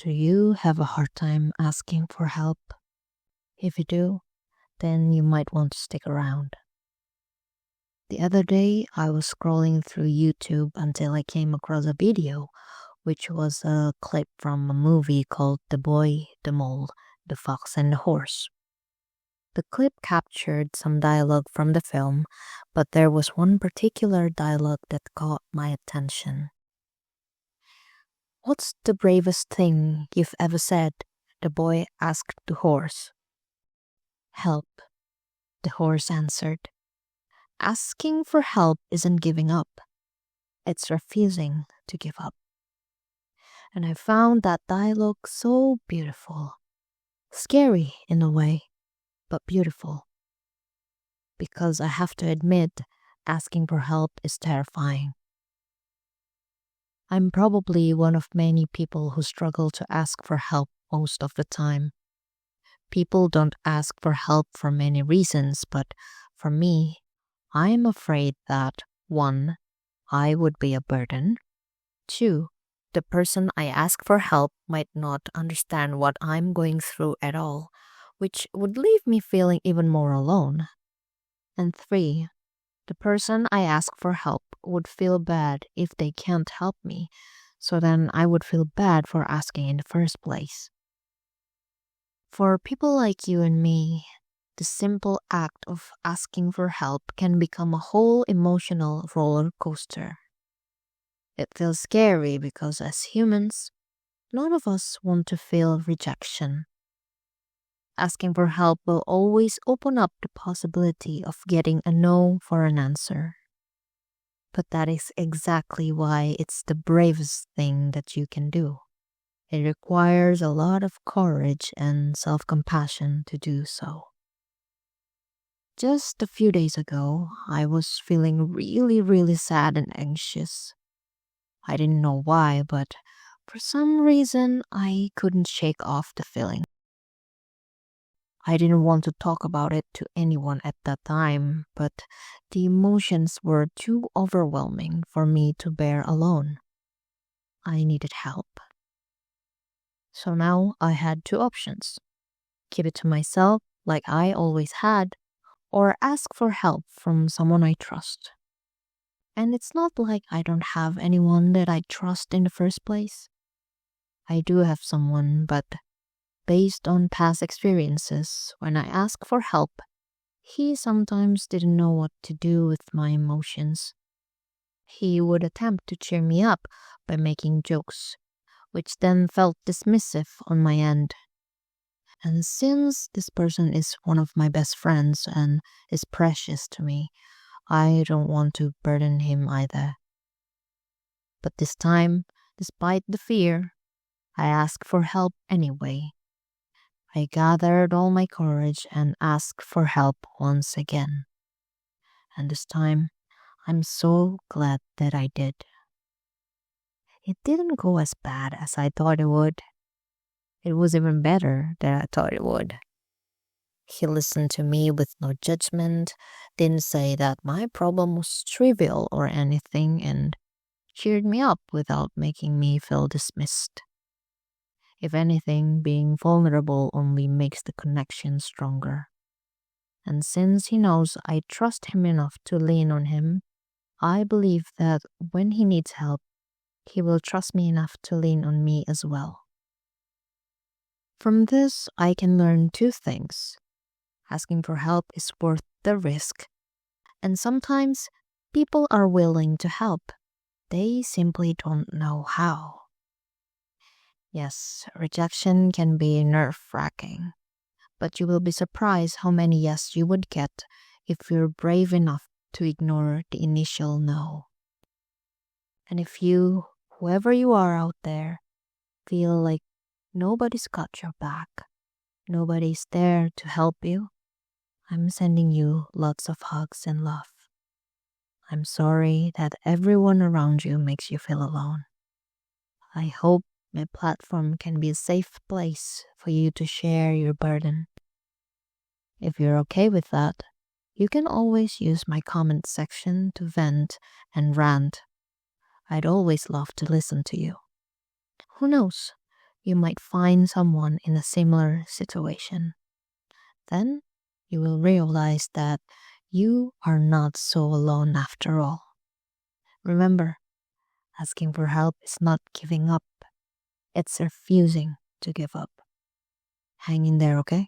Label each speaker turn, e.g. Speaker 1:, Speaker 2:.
Speaker 1: Do you have a hard time asking for help? If you do, then you might want to stick around. The other day, I was scrolling through YouTube until I came across a video, which was a clip from a movie called The Boy, the Mole, the Fox, and the Horse. The clip captured some dialogue from the film, but there was one particular dialogue that caught my attention. "What's the bravest thing you've ever said?" the boy asked the horse. "Help," the horse answered. "Asking for help isn't giving up. It's refusing to give up." And I found that dialogue so beautiful. Scary in a way, but beautiful. Because I have to admit, asking for help is terrifying. I'm probably one of many people who struggle to ask for help most of the time. People don't ask for help for many reasons, but for me, I'm afraid that 1. I would be a burden. 2. The person I ask for help might not understand what I'm going through at all, which would leave me feeling even more alone. And 3. The person I ask for help would feel bad if they can't help me, so then I would feel bad for asking in the first place. For people like you and me, the simple act of asking for help can become a whole emotional roller coaster. It feels scary because as humans, none of us want to feel rejection. Asking for help will always open up the possibility of getting a no for an answer. But that is exactly why it's the bravest thing that you can do. It requires a lot of courage and self-compassion to do so. Just a few days ago, I was feeling really sad and anxious. I didn't know why, but for some reason, I couldn't shake off the feeling. I didn't want to talk about it to anyone at that time, but the emotions were too overwhelming for me to bear alone. I needed help. So now I had 2 options. Keep it to myself like I always had, or ask for help from someone I trust. And it's not like I don't have anyone that I trust in the first place. I do have someone, but based on past experiences, when I ask for help, he sometimes didn't know what to do with my emotions. He would attempt to cheer me up by making jokes, which then felt dismissive on my end. And since this person is one of my best friends and is precious to me, I don't want to burden him either. But this time, despite the fear, I asked for help anyway. I gathered all my courage and asked for help once again. And this time, I'm so glad that I did. It didn't go as bad as I thought it would. It was even better than I thought it would. He listened to me with no judgment, didn't say that my problem was trivial or anything, and cheered me up without making me feel dismissed. If anything, being vulnerable only makes the connection stronger. And since he knows I trust him enough to lean on him, I believe that when he needs help, he will trust me enough to lean on me as well. From this, I can learn 2 things. Asking for help is worth the risk, and sometimes people are willing to help. They simply don't know how. Yes, rejection can be nerve-wracking, but you will be surprised how many yes you would get if you're brave enough to ignore the initial no. And if you, whoever you are out there, feel like nobody's got your back, nobody's there to help you, I'm sending you lots of hugs and love. I'm sorry that everyone around you makes you feel alone. I hope my platform can be a safe place for you to share your burden. If you're okay with that, you can always use my comment section to vent and rant. I'd always love to listen to you. Who knows? you might find someone in a similar situation. Then you will realize that you are not so alone after all. Remember, asking for help is not giving up, it's refusing to give up. Hang in there, okay?